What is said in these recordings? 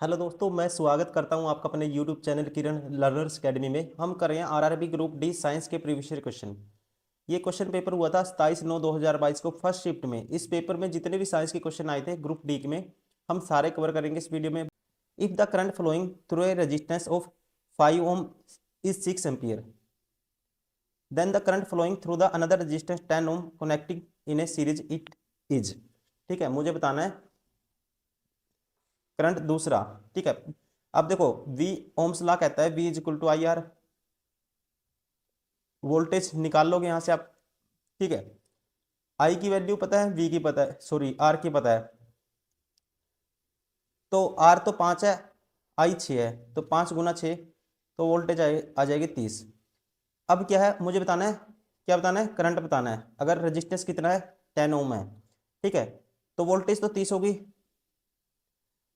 Hello दोस्तों, मैं स्वागत करता हूं आपका अपने यूट्यूब चैनल किरण लर्नर्स एकेडमी में। हम कर रहे हैं आरआरबी ग्रुप डी साइंस के प्रीवियस ईयर क्वेश्चन। ये क्वेश्चन पेपर हुआ था 27/9/2022 को फर्स्ट शिफ्ट में। इस पेपर में जितने भी साइंस के क्वेश्चन आए थे ग्रुप डी में, हम सारे कवर करेंगे इस वीडियो में। If the current flowing through a resistance of 5 ohm is 6 ampere, then the current flowing through the another resistance 10 ohm connecting in a series it is. ठीक है, मुझे बताना है करंट दूसरा। ठीक है, अब देखो वी ओम्स लॉ कहता है V is equal to I R. Voltage निकाल लोगे यहां से आप। ठीक है, आई की वैल्यू पता है, वी की पता है, सॉरी आर की पता है। तो आर तो 5 है, आई 6 है, तो 5 × 6 तो वोल्टेज आ जाएगी 30। अब क्या है मुझे बताना है, क्या बताना है, करंट बताना है। अगर रेजिस्टेंस कितना है, 10 ओम है। ठीक है, तो वोल्टेज तो 30 होगी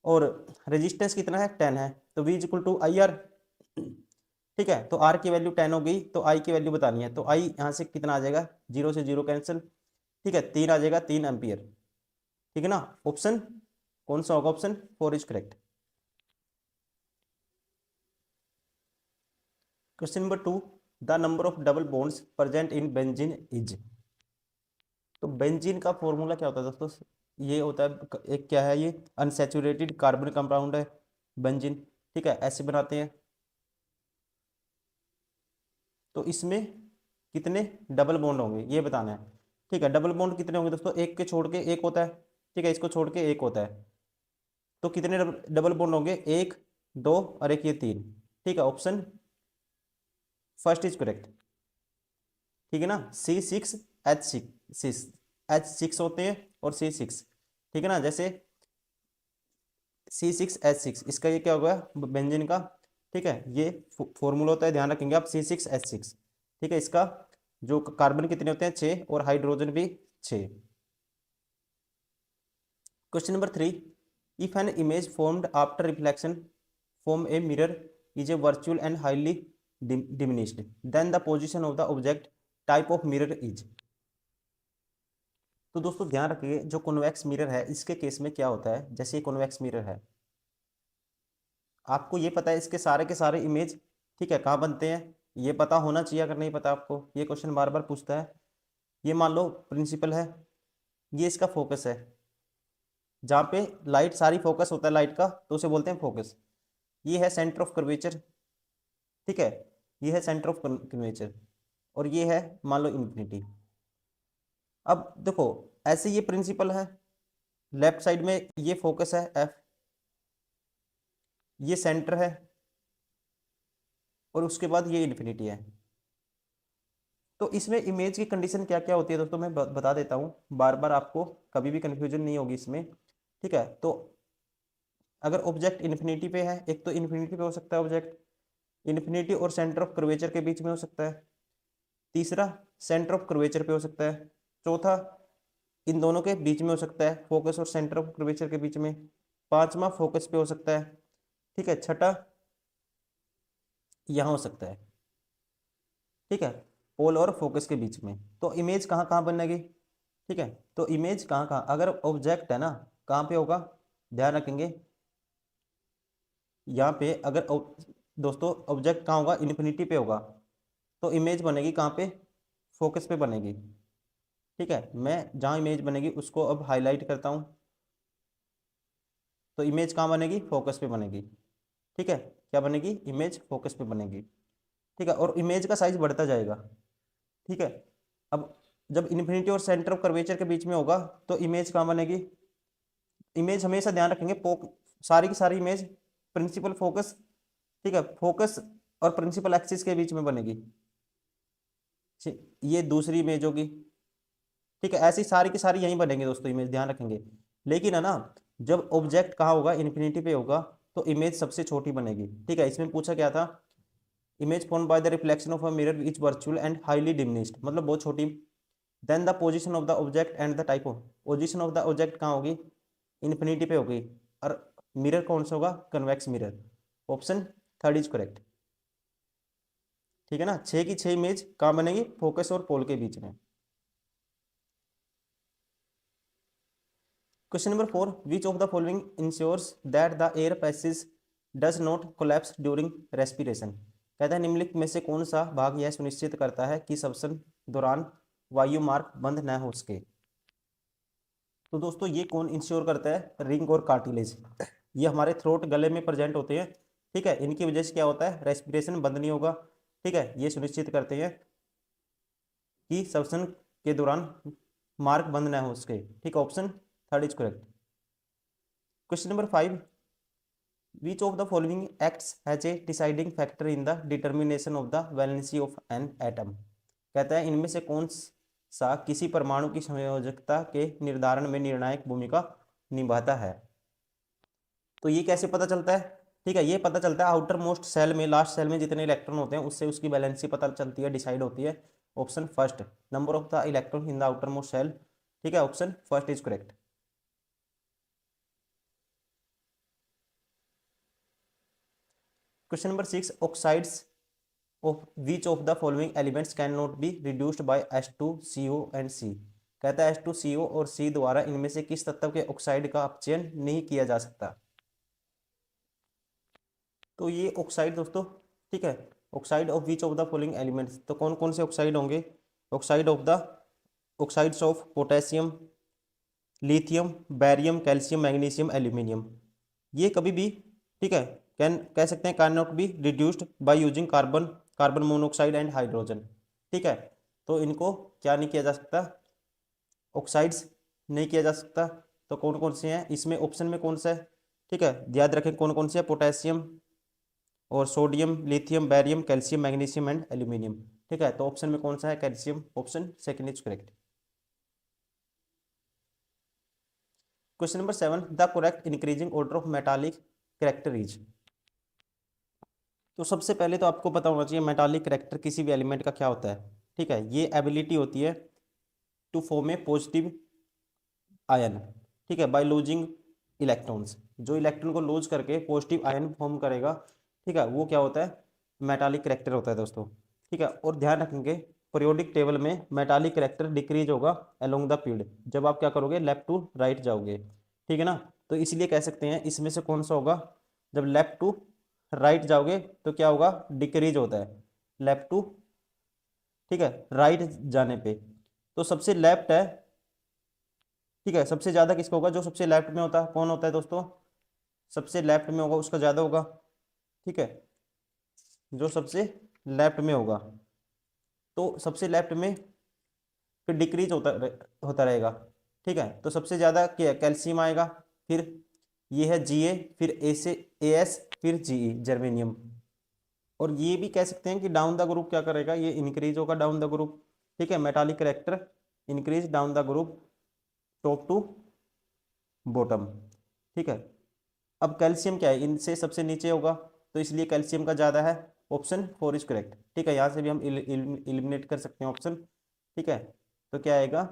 और रेजिस्टेंस कितना है, 10 है, तो V is equal to I R. ठीक है, तो आर की वैल्यू 10 हो गई, तो आई की वैल्यू बतानी है। तो आई यहाँ से कितना आ जाएगा, 0 से 0 कैंसिल। ठीक है, 3 आ जाएगा, 3 एम्पियर। ठीक है ना। ऑप्शन कौन सा होगा, option 4 is correct. Question number 2, the number of double bonds present in benzene is. तो बेंजीन का फॉर्मूला क्या होता है दोस्तों, ये होता है एक क्या है, ये अनसैचुरेटेड कार्बन कंपाउंड है बेंजीन। ठीक है, ऐसे बनाते हैं। तो इसमें कितने डबल बॉन्ड होंगे ये बताना है। ठीक है, डबल बॉन्ड कितने होंगे दोस्तों, एक के छोड़ के एक होता है। ठीक है, इसको छोड़ के एक होता है। तो कितने डबल बॉन्ड होंगे, एक, दो और एक, ये तीन। ठीक है, ऑप्शन फर्स्ट इज करेक्ट। ठीक है ना। C6H6, H6 होते हैं और C6। ठीक है ना, जैसे C6H6, इसका ये क्या होगा, बेंजीन का। ठीक है, ये फॉर्मूला होता है, ध्यान रखेंगे आप, C6H6। ठीक है, इसका जो कार्बन कितने होते हैं, 6, और हाइड्रोजन भी 6। Question number 3, if an image formed after reflection from a mirror is a virtual and highly diminished, then the position of the object type of mirror is. तो दोस्तों ध्यान रखिए, जो कॉन्वेक्स मिरर है इसके केस में क्या होता है, जैसे ये कॉन्वेक्स मिरर है, आपको ये पता है इसके सारे के सारे इमेज, ठीक है, कहाँ बनते हैं ये पता होना चाहिए। अगर नहीं पता आपको, ये क्वेश्चन बार बार पूछता है। ये मान लो प्रिंसिपल है, ये इसका फोकस है, जहाँ पे लाइट सारी फोकस होता है लाइट का, तो उसे बोलते हैं फोकस। ये है सेंटर ऑफ कर्वेचर। ठीक है, ये है सेंटर ऑफ कर्वेचर, और ये है मान लो इन्फिनिटी। अब देखो, ऐसे ये प्रिंसिपल है, लेफ्ट साइड में ये फोकस है एफ, ये सेंटर है, और उसके बाद ये इन्फिनिटी है। तो इसमें इमेज की कंडीशन क्या क्या होती है दोस्तों, मैं बता देता हूँ, बार बार आपको कभी भी कंफ्यूजन नहीं होगी इसमें। ठीक है, तो अगर ऑब्जेक्ट इन्फिनिटी पे है, एक तो इन्फिनिटी पे हो सकता है ऑब्जेक्ट, इन्फिनिटी और सेंटर ऑफ कर्वेचर के बीच में हो सकता है। तीसरा, सेंटर ऑफ कर्वेचर पे हो सकता है। चौथा, इन दोनों के बीच में हो सकता है, फोकस और सेंटर ऑफ कर्वेचर के बीच में। पांचवा, फोकस पे हो सकता है। ठीक है, छठा यहाँ हो सकता है। ठीक है, पोल और फोकस के बीच में। तो इमेज कहाँ कहाँ बनेगी। ठीक है, तो इमेज कहाँ कहाँ, अगर ऑब्जेक्ट है ना, कहाँ पे होगा, ध्यान रखेंगे यहाँ पे। अगर दोस्तों ऑब्जेक्ट कहाँ होगा, इन्फिनिटी पे होगा, तो इमेज बनेगी कहाँ पे, फोकस पे बनेगी। ठीक है, मैं जहाँ इमेज बनेगी उसको अब हाईलाइट करता हूँ। तो इमेज कहाँ बनेगी, फोकस पे बनेगी। ठीक है, क्या बनेगी, इमेज फोकस पे बनेगी। ठीक है, और इमेज का साइज बढ़ता जाएगा। ठीक है, अब जब इन्फिनिटी और सेंटर ऑफ कर्वेचर के बीच में होगा, तो इमेज कहाँ बनेगी, इमेज हमेशा ध्यान रखेंगे सारी की सारी इमेज प्रिंसिपल फोकस, ठीक है, फोकस और प्रिंसिपल एक्सिस के बीच में बनेगी। ये दूसरी इमेज होगी। ठीक है, ऐसी सारी की सारी यहीं बनेंगे दोस्तों, इमेज ध्यान रखेंगे। लेकिन है ना, जब ऑब्जेक्ट कहाँ होगा, इन्फिनिटी पे होगा, तो इमेज सबसे छोटी बनेगी। ठीक है, इसमें पूछा क्या था, image form by the reflection of a mirror is virtual and highly diminished, मतलब बहुत छोटी। Then the position of the object and the type of, position of the object कहाँ होगी, इन्फिनिटी पे होगी। और मिरर कौन सा होगा, convex mirror. Option third is correct. ठीक है ना, 6 की 6 इमेज कहाँ बनेगी, फोकस और पोल के बीच में। Question number 4, which of the following ensures that the air passage does not collapse during respiration. कहता है निम्नलिखित में से कौन सा भाग यह सुनिश्चित करता है कि श्वसन दौरान वायु मार्ग बंद न हो सके। तो दोस्तों ये कौन इंश्योर करता है, रिंग और कार्टिलेज। ये हमारे थ्रोट गले में प्रेजेंट होते हैं, ठीक है। इनकी वजह से क्या होता है, रेस्पिरेशन बंद नहीं होगा, ठीक है। ये सुनिश्चित करते हैं कि श्वसन के दौरान मार्ग बंद न हो सके, ठीक है। Option third is correct. Question number 5, which of the following acts has a deciding factor in the determination of the valency of an atom. कहता है इनमें से कौन सा किसी परमाणु की संयोजकता के निर्धारण में निर्णायक भूमिका निभाता है। तो ये कैसे पता चलता है, ठीक है। ये पता चलता है आउटर मोस्ट सेल में, लास्ट सेल में जितने इलेक्ट्रॉन होते हैं उससे उसकी वैलेंसी पता चलती है, डिसाइड होती है। Option first, number of the electron in the outermost shell, ठीक है। Option first is correct. Question number 6, oxides of which of the following elements can not be reduced by H2CO and C। कहता है H2CO और C द्वारा इनमें से किस तत्व के ऑक्साइड का अपचयन नहीं किया जा सकता। तो ये ऑक्साइड दोस्तों, ठीक है, oxide of which of the following elements, तो कौन कौन से ऑक्साइड होंगे। Oxide of the oxides of potassium, lithium, barium, calcium, magnesium, aluminium. ये कभी भी, ठीक है, कैन कह सकते हैं can not be reduced by using carbon, carbon monoxide and hydrogen, ठीक है। तो इनको क्या नहीं किया जा सकता, ऑक्साइड्स नहीं किया जा सकता। तो कौन कौन से हैं इसमें, ऑप्शन में कौन सा है, ठीक है, याद रखें कौन कौन से है, पोटेशियम और sodium, lithium, barium, calcium, magnesium and aluminium, ठीक है। तो ऑप्शन में कौन सा है, calcium, option second is correct. Question number 7, the correct increasing order of metallic character is. तो सबसे पहले तो आपको पता होना चाहिए मेटालिक कैरेक्टर किसी भी एलिमेंट का क्या होता है, ठीक है। ये एबिलिटी होती है to form a positive ion, ठीक है, बाय लूजिंग इलेक्ट्रॉन्स। जो इलेक्ट्रॉन को लूज करके पॉजिटिव आयन फॉर्म करेगा, ठीक है, वो क्या होता है, मेटालिक कैरेक्टर होता है दोस्तों, ठीक है। और ध्यान रखेंगे पीरियोडिक टेबल में मेटालिक कैरेक्टर डिक्रीज होगा अलोंग द पीरियड, जब आप क्या करोगे, लेफ्ट टू राइट जाओगे, ठीक है ना। तो इसलिए कह सकते हैं इसमें से कौन सा होगा, जब लेफ्ट टू राइट जाओगे तो क्या होगा, डिक्रीज होता है लेफ्ट टू, ठीक है, राइट जाने पे। तो सबसे लेफ्ट है, ठीक है, सबसे ज्यादा किसका होगा, जो सबसे लेफ्ट में होता है, कौन होता है दोस्तों, सबसे लेफ्ट में होगा उसका ज्यादा होगा, ठीक है, जो सबसे लेफ्ट में होगा। तो सबसे लेफ्ट में फिर डिक्रीज होता रहेगा, ठीक है। तो सबसे ज्यादा क्या, कैल्शियम आएगा, फिर ये है Ga, फिर ए से As, फिर Ge जर्मेनियम। और ये भी कह सकते हैं कि डाउन द ग्रुप क्या करेगा, ये इंक्रीज होगा डाउन द ग्रुप, ठीक है। Metallic character increase down the group top to bottom, ठीक है। अब कैल्शियम क्या है, इनसे सबसे नीचे होगा, तो इसलिए कैल्शियम का ज़्यादा है, ऑप्शन फोर इज करेक्ट, ठीक है। यहाँ से भी हम इलिमिनेट कर सकते हैं ऑप्शन, ठीक है। तो क्या आएगा,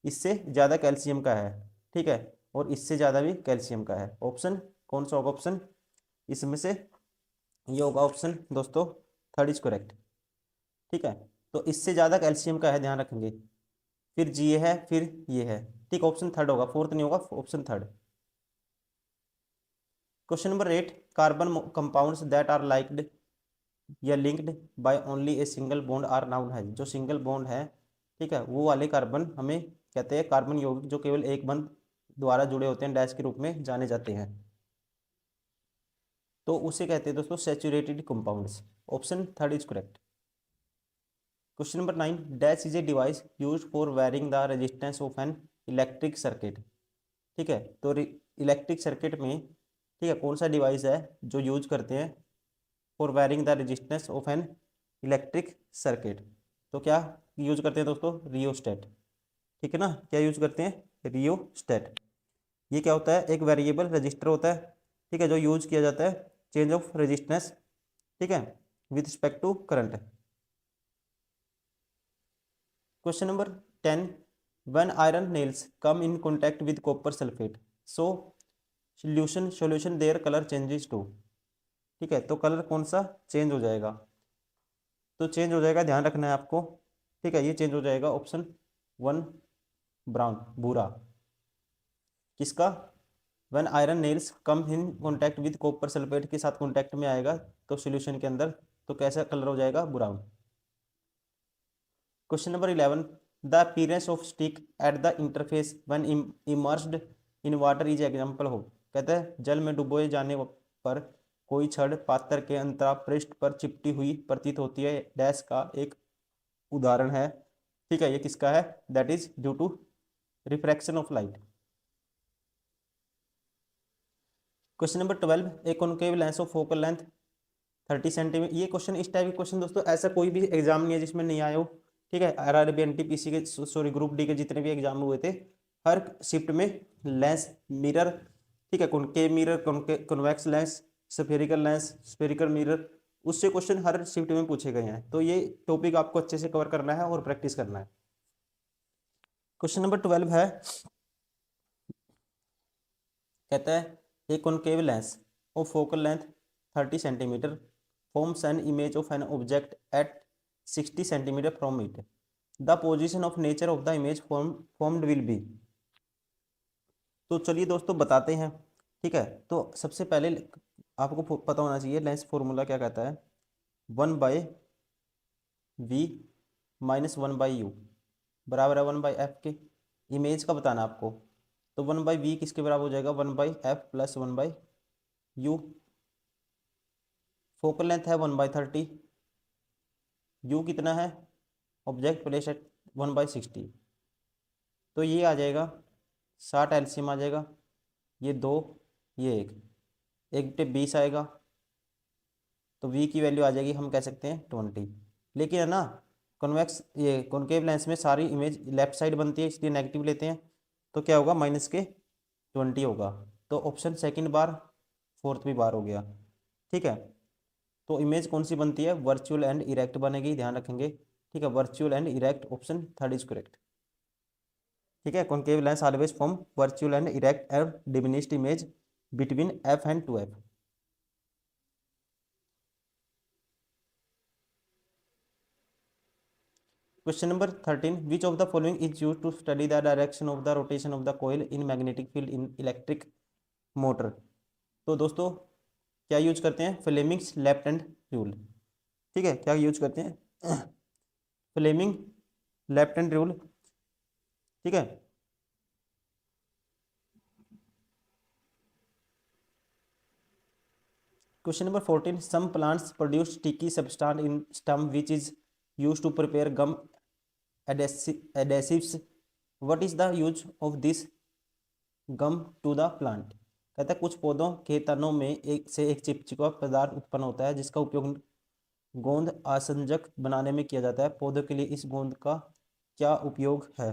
इससे ज़्यादा कैल्शियम का है, ठीक है, और इससे ज़्यादा भी कैल्शियम का है। ऑप्शन कौन सा होगा, ऑप्शन इसमें से ये होगा ऑप्शन दोस्तों थर्ड इज करेक्ट, ठीक है। तो इससे ज़्यादा कैल्शियम का है, ध्यान रखेंगे, फिर जी है, फिर ये है, ठीक, ऑप्शन थर्ड होगा, फोर्थ नहीं होगा, option third. Question number 8, carbon compounds that are liked या linked by only a single bond are known है। जो सिंगल बॉन्ड है, ठीक है, वो वाले कार्बन हमें कहते हैं कार्बन यौगिक, जो केवल एक बंध द्वारा जुड़े होते हैं, डैश के रूप में जाने जाते हैं। तो उसे कहते हैं दोस्तों saturated compounds, option third is correct. Question number 9, dash is a device use for varying the resistance of an electric circuit, ठीक है। तो इलेक्ट्रिक सर्किट में, ठीक है, कौन सा डिवाइस है जो यूज करते हैं for varying the resistance of an electric circuit. तो क्या यूज करते हैं दोस्तों, रियोस्टेट, ठीक है ना। क्या यूज करते हैं, रियोस्टेट। ये क्या होता है, एक वेरिएबल रजिस्टर होता है, ठीक है, जो यूज किया जाता है चेंज ऑफ रेजिस्टेंस, ठीक है, with respect to current. Question number 10, when iron nails come in contact with copper sulphate so solution their colour changes to, ठीक है। तो कलर कौन सा चेंज हो जाएगा, तो चेंज हो जाएगा, ध्यान रखना है आपको, ठीक है, ये चेंज हो जाएगा ऑप्शन वन, ब्राउन, भूरा। किसका? When iron nails come in contact with copper sulphate के साथ कॉन्टैक्ट में आएगा तो सॉल्यूशन के अंदर, तो कैसा कलर हो जाएगा? Brown. Question number 11, the appearance of stick at the interface when immersed in water is example हो। कहता है जल में डुबोए जाने पर कोई छड़ पात्र के अंतरापृष्ठ पर चिपटी हुई प्रतीत होती है, डैश का एक उदाहरण है। ठीक है, ये किसका है? That is due to refraction of light. Question number 12, a concave lens of focal length 30 centimetre. ये क्वेश्चन, इस टाइप के क्वेश्चन दोस्तों ऐसा कोई भी एग्जाम नहीं है जिसमें नहीं आए हो। ठीक है, आरआरबी एनटीपीसी के, सॉरी ग्रुप डी के जितने भी एग्जाम हुए थे, हर शिफ्ट में लेंस मिरर, ठीक है, concave mirror, convex lens, spherical lens, spherical mirror, उससे क्वेश्चन हर शिफ्ट में पूछे गए हैं। तो ये टॉपिक आपको अच्छे से कवर करना है और प्रैक्टिस करना है। क्वेश्चन नंबर 12 है, कहता है ए concave lens of focal length 30 centimetre forms an image of an object at 60 centimeter from it. The position of nature of the image formed will be। तो चलिए दोस्तों बताते हैं। ठीक है, तो सबसे पहले आपको पता होना चाहिए लेंस फॉर्मूला क्या कहता है। 1/v माइनस 1/u बराबर है 1/f के। इमेज का बताना आपको, तो 1/v किसके बराबर हो जाएगा? 1/f plus 1/u। Focal length है 1/30, u कितना है? ऑब्जेक्ट प्लेस एट 1/60, तो ये आ जाएगा 60 एलसीएम आ जाएगा। ये 2, ये 1, 1/20 आएगा, तो v की वैल्यू आ जाएगी, हम कह सकते हैं 20। लेकिन है ना, कॉन्वेक्स ये कॉनकेव लेंस में सारी इमेज लेफ्ट साइड बनती है, इसलिए नेगेटिव लेते हैं, तो क्या होगा? -20 होगा। तो ऑप्शन सेकंड बार, फोर्थ भी बार हो गया। ठीक है, तो इमेज कौन सी बनती है? वर्चुअल एंड इरेक्ट बनेगी, ध्यान रखेंगे। ठीक है, virtual and erect, option third is correct. ठीक है, concave lens always form virtual and erect and diminished image between f and 2f। Question number 13, which of the following is used to study the direction of the rotation of the coil in magnetic field in electric motor. तो दोस्तों क्या use करते हैं? Fleming's left hand rule. ठीक है, क्या use करते हैं? Fleming left hand rule. ठीक है, question number 14, some plants produce sticky substance in stem which is used to prepare gum adhesives। What is the use of this gum to the plant. कहता है कुछ पौधों के तनों में एक चिपचिपा पदार्थ उत्पन्न होता है जिसका उपयोग गोंद आसंजक बनाने में किया जाता है। पौधों के लिए इस गोंद का क्या उपयोग है?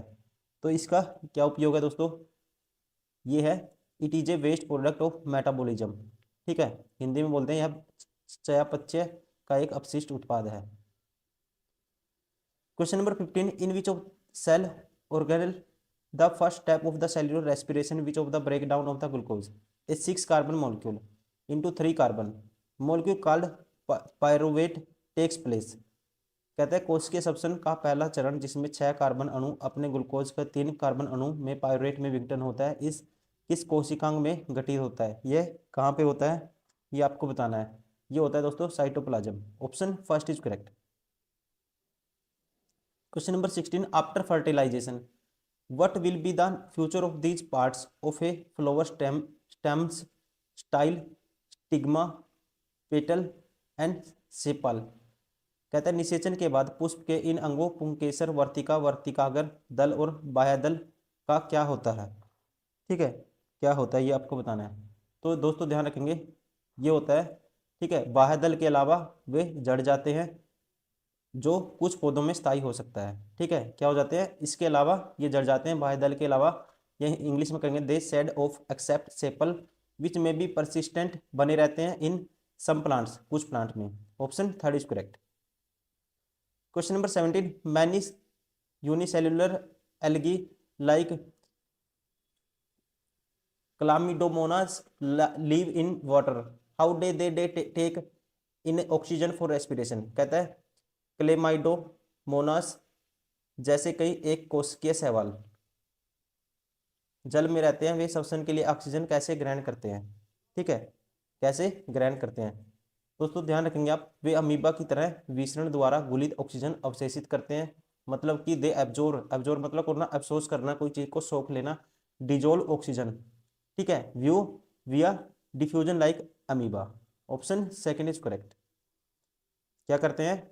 तो इसका क्या उपयोग है दोस्तों? ये है, it is a waste product of metabolism. ठीक है, हिंदी में बोलते हैं यह चयापचय का एक अपशिष्ट उत्पाद है। Question number 15, in which of cell organelle the first step of the cellular respiration which of the break down of the glucose a 6 carbon molecule into 3 carbon molecule called pyruvate takes place. कहते हैं कोशिकीय श्वसन का पहला चरण जिसमें 6 carbon अणु अपने ग्लूकोज के 3 कार्बन अणु में पायरुवेट में विघटन होता है, इस किस कोशिकांग में घटित होता है? यह कहाँ पे होता है? ये आपको बताना है। ये होता है दोस्तों cytoplasm, option first is correct. Question number 16, after fertilisation what will be the future of these parts of a flower stems style stigma petal and sepal। कहता है निषेचन के बाद पुष्प के इन अंगों पुंकेसर वर्तिका वर्तिकागर दल और बाह्य दल का क्या होता है? ठीक है, क्या होता है ये आपको बताना है। तो दोस्तों ध्यान रखेंगे, ये होता है, ठीक है, बाह्य दल के अलावा वे जड़ जाते हैं जो कुछ पौधों में स्थायी हो सकता है। ठीक है, क्या हो जाते हैं? इसके अलावा ये जड़ जाते हैं, बाह्य दल के अलावा। ये इंग्लिश में कहेंगे they shed off except sepal which may be persistent, बने रहते हैं इन सम प्लांट्स, कुछ प्लांट में। Option third is correct. Question number 17, many unicellular algae like Chlamydomonas live in water, how they take in oxygen for respiration. कहता है Chlamydomonas जैसे कई एक कोशिकीय शैवाल जल में रहते हैं वे श्वसन के लिए ऑक्सीजन कैसे ग्रहण करते हैं, ठीक है, कैसे ग्रहण करते हैं। दोस्तों ध्यान रखेंगे आप, वे अमीबा की तरह विसरण द्वारा गुलित ऑक्सीजन अवशेषित करते हैं, मतलब कि दे एब्जोर्ब, एब्जोर्ब मतलब करना, अफसोस करना, कोई चीज को सोख लेना, डिजोल्व ऑक्सीजन, ठीक है, व्यू विया diffusion like amoeba. Option second is correct. क्या करते हैं,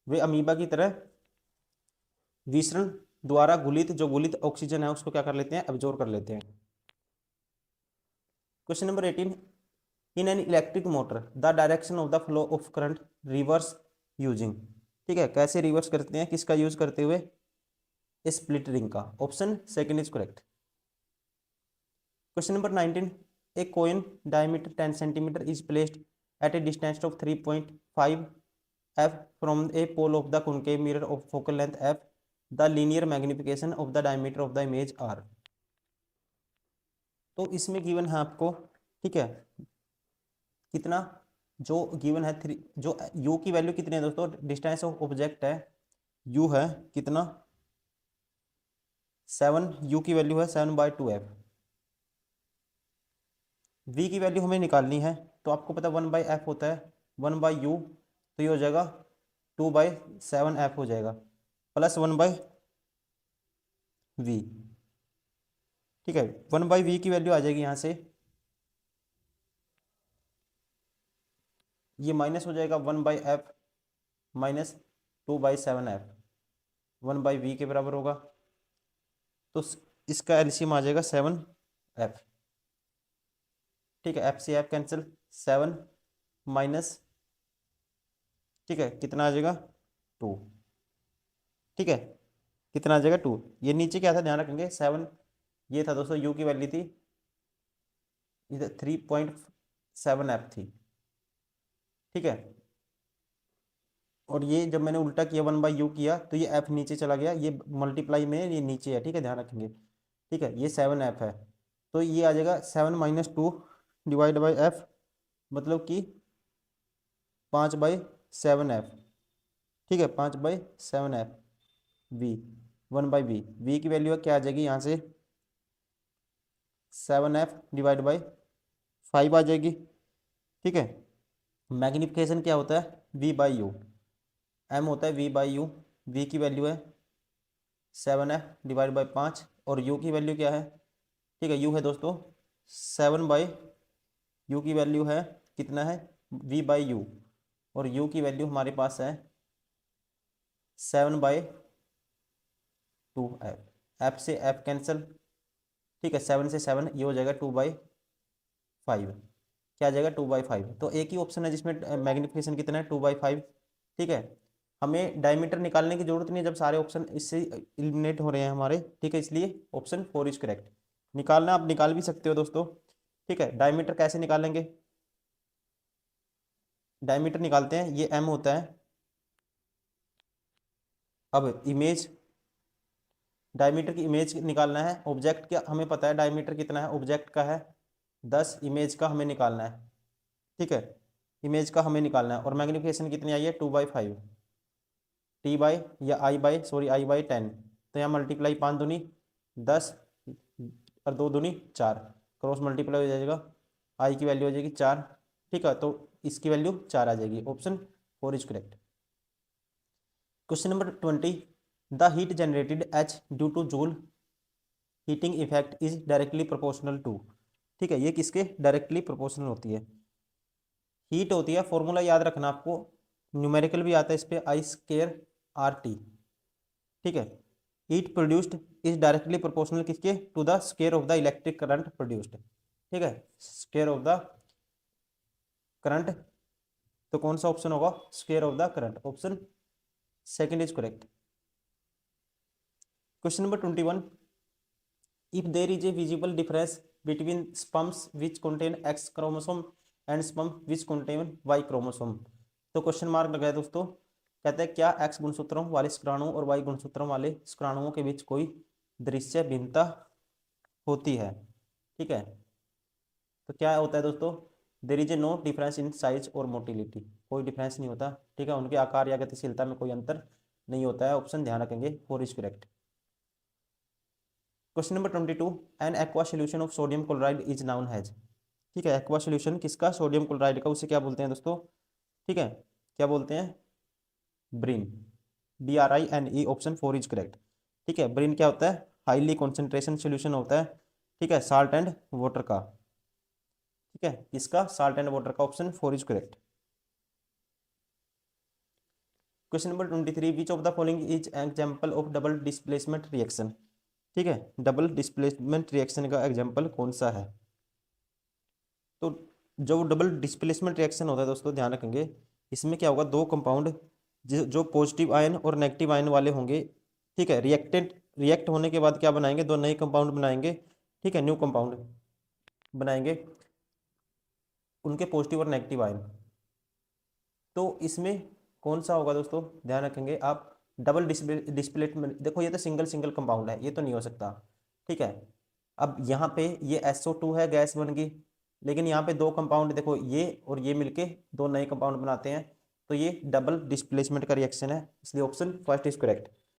वे अमीबा की तरह विसरण द्वारा गुलित, जो गुलित ऑक्सीजन है उसको क्या कर लेते हैं, एब्जॉर्ब कर लेते हैं। Question number 18, in an electric motor the direction of the flow of current reverse using, ठीक है, कैसे रिवर्स करते हैं, किसका यूज करते हुए, स्प्लिट रिंग का। Option second is correct. Question number 19, A coin diameter 10 centimetre is placed at A distance of 3.5 f from a pole of the concave mirror of focal length f, the linear magnification of the diameter of the image r। तो इसमें given है आपको, ठीक है, कितना, जो given है 3, जो u की वैल्यू कितनी है दोस्तों, डिस्टेंस ऑफ ऑब्जेक्ट है u है कितना 7, u की वैल्यू है 7/2f, v की वैल्यू हमें निकालनी है, तो आपको पता 1/f होता है 1/u, तो ये हो जाएगा 2/7f हो जाएगा, प्लस 1/v, ठीक है, 1/v की वैल्यू आ जाएगी यहाँ से, ये माइनस हो जाएगा 1/f माइनस 2/7f, 1/v के बराबर होगा, तो इसका एलसीएम आ जाएगा 7f, ठीक है, f से f कैंसिल, 7 माइनस, ठीक है, कितना आ जाएगा 2, ठीक है, कितना आ जाएगा 2, ये नीचे क्या था ध्यान रखेंगे 7, ये था दोस्तों u की वैल्यू थी, इधर 3.7f थी, ठीक है, और ये जब मैंने उल्टा किया 1/u किया तो ये f नीचे चला गया, ये मल्टीप्लाई में ये नीचे है, ठीक है, ध्यान रखेंगे, ठीक है, ये 7f है, तो ये आ जाएगा 7 - 2 डिवाइड बाई f, मतलब कि 5/7f, ठीक है, 5/7f v, 1/v, v की वैल्यू क्या आ जाएगी यहाँ से 7f डिवाइड बाई 5 आ जाएगी, ठीक है, मैग्निफिकेशन क्या होता है v/u, m होता है v/u, v की वैल्यू है 7f डिवाइड बाई 5, और u की वैल्यू क्या है, ठीक है, u है दोस्तों 7/u की वैल्यू है कितना है v/u, और u की वैल्यू हमारे पास है 7/2f, f से f कैंसिल, ठीक है, 7 से 7, ये हो जाएगा 2/5, क्या आ जाएगा 2/5, तो एक ही ऑप्शन है जिसमें मैग्निफिकेशन कितना है 2/5, ठीक है, हमें डायमीटर निकालने की जरूरत नहीं है जब सारे ऑप्शन इससे इलिमिनेट हो रहे हैं हमारे, ठीक है, इसलिए ऑप्शन 4 इज करेक्ट। निकालना आप निकाल भी सकते हो दोस्तों, ठीक है, डायमीटर कैसे निकालेंगे, डायमीटर निकालते हैं, ये m होता है, अब इमेज, डायमीटर की इमेज निकालना है, ऑब्जेक्ट का हमें पता है डायमीटर कितना है, ऑब्जेक्ट का है 10, इमेज का हमें निकालना है, ठीक है, इमेज का हमें निकालना है, और मैग्निफिकेशन कितनी आई है 2/5, टी बाई या आई बाई 10, तो यहाँ मल्टीप्लाई 5 दूनी 10 और 2 दूनी 4, क्रॉस मल्टीप्लाई हो जाएगा, आई की वैल्यू हो जाएगी 4, ठीक है, तो इसकी वैल्यू 4 आ जाएगी, option 4 is correct. Question number 20, the heat generated H due to Joule heating effect is directly proportional to, ठीक है, ये किसके डायरेक्टली प्रोपोर्शनल होती है, हीट होती है, फॉर्मूला याद रखना आपको, न्यूमेरिकल भी आता है इस पे I²RT, ठीक है, heat produced is directly proportional किसके, to the square of the electric current produced, ठीक है, स्क्वायर ऑफ द करंट, तो कौन सा ऑप्शन होगा square of the current, option second is correct. Question number 21, if there is a visible difference between sperms which contain X chromosome and sperm which contain Y chromosome, तो question mark लगा है दोस्तों, कहते हैं क्या X गुणसूत्रों वाले शुक्राणु और Y गुणसूत्रों वाले शुक्राणुओं के बीच कोई दृश्य भिन्नता होती है, ठीक है, तो क्या होता है दोस्तों, there is a no difference in size और मोटिलिटी, कोई डिफरेंस नहीं होता, ठीक है, उनके आकार या गतिशीलता में कोई अंतर नहीं होता है, ऑप्शन ध्यान रखेंगे 4 is correct. Question number 22, N aqua solution of sodium chloride is noun has. ठीक है, एक्वा सोल्यूशन किसका, सोडियम क्लोराइड का, उसे क्या बोलते हैं दोस्तों, ठीक है, क्या बोलते हैं, Brin, BRINE, option 4 is correct. ठीक है, ब्रिन क्या होता है, हाईली कॉन्सेंट्रेशन सोल्यूशन होता है, ठीक है, साल्ट एंड वाटर का, ठीक है, किसका, साल्ट एंड वाटर का, option 4 is correct. Question number 23, which of the following is example of double displacement reaction. ठीक है, डबल डिस्प्लेसमेंट रिएक्शन का एग्जाम्पल कौन सा है। तो जो डबल डिस्प्लेसमेंट रिएक्शन होता है दोस्तों, ध्यान रखेंगे, इसमें क्या होगा, दो कंपाउंड जो पॉजिटिव आयन और नेगेटिव आयन वाले होंगे, ठीक है, रिएक्ट होने के बाद क्या बनाएंगे, दो नए कंपाउंड बनाएंगे, ठीक है, न्यू कंपाउंड बनाएंगे, उनके पॉजिटिव और नेगेटिव आयन। तो इसमें कौन सा होगा दोस्तों, ध्यान रखेंगे आप, डबल डिस्प्लेसमेंट। देखो ये तो सिंगल सिंगल कंपाउंड है, ये तो नहीं हो सकता, ठीक है। अब यहाँ पे ये SO2 है, गैस बन गई, लेकिन यहाँ पे दो कंपाउंड देखो, ये और ये मिलके दो नए कंपाउंड बनाते हैं, तो ये डबल डिस्प्लेसमेंट का रिएक्शन है, इसलिए ऑप्शन फर्स्ट इज करेक्ट।